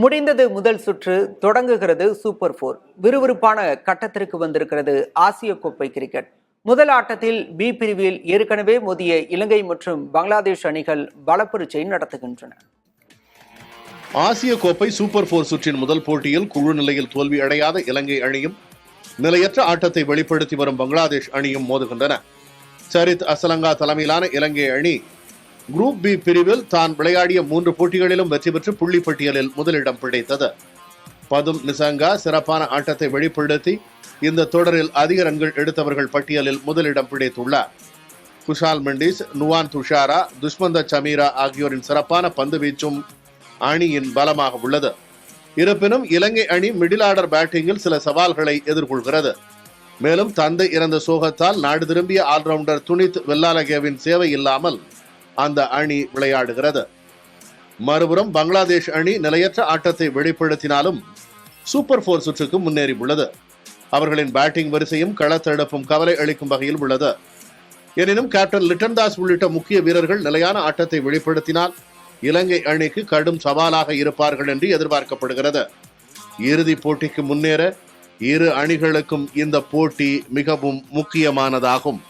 முடிந்தது முதல் சுற்று, தொடங்குகிறது சூப்பர் 4. விறுவிறுப்பான கட்டத்திற்கு வந்திருக்கிறது ஆசிய கோப்பை கிரிக்கெட். முதல் ஆட்டத்தில் பி பிரிவில் ஏற்கனவே மோதிய இலங்கை மற்றும் பங்களாதேஷ் அணிகள் பலப்பரீட்சை நடத்துகின்றன. ஆசிய கோப்பை சூப்பர் 4 சுற்றின் முதல் போட்டியில் குழு நிலையில் தோல்வி அடையாத இலங்கை அணியும் நிலையற்ற ஆட்டத்தை வெளிப்படுத்தி வரும் பங்களாதேஷ் அணியும் மோதுகின்றன. சரித் அசலங்கா தலைமையிலான இலங்கை அணி குரூப் பி பிரிவில் தான் விளையாடிய 3 போட்டிகளிலும் வெற்றி பெற்று புள்ளி பட்டியலில் முதலிடம் பிடித்தது. பதும் நிசங்கா சிறப்பான ஆட்டத்தை வெளிப்படுத்தி இந்த தொடரில் அதிக ரன்கள் எடுத்தவர்கள் பட்டியலில் முதலிடம் பிடித்துள்ளார். குஷால் மெண்டிஸ், நுவான் துஷாரா, துஷ்மந்த சமீரா ஆகியோரின் சிறப்பான பந்து வீச்சும் அணியின் பலமாக உள்ளது. இருப்பினும் இலங்கை அணி மிடில் ஆர்டர் பேட்டிங்கில் சில சவால்களை எதிர்கொள்கிறது. மேலும் தந்தை இறந்த சோகத்தால் நாடு திரும்பிய ஆல்ரவுண்டர் துனித் வெல்லாலகேவின் சேவை இல்லாமல் அந்த அணி விளையாடுகிறது. மறுபுறம் பங்களாதேஷ் அணி நிலையற்ற ஆட்டத்தை வெளிப்படுத்தினாலும் சூப்பர் 4 சுற்றுக்கு முன்னேறி உள்ளது. அவர்களின் பேட்டிங் வரிசையும் களத்தெடுப்பும் கவலை அளிக்கும் வகையில் உள்ளது. எனினும் கேப்டன் லிட்டன் தாஸ் உள்ளிட்ட முக்கிய வீரர்கள் நிலையான ஆட்டத்தை வெளிப்படுத்தினால் இலங்கை அணிக்கு கடும் சவாலாக இருப்பார்கள் என்று எதிர்பார்க்கப்படுகிறது. இறுதிப் போட்டிக்கு முன்னேற இரு அணிகளுக்கும் இந்த போட்டி மிகவும் முக்கியமானதாகும்.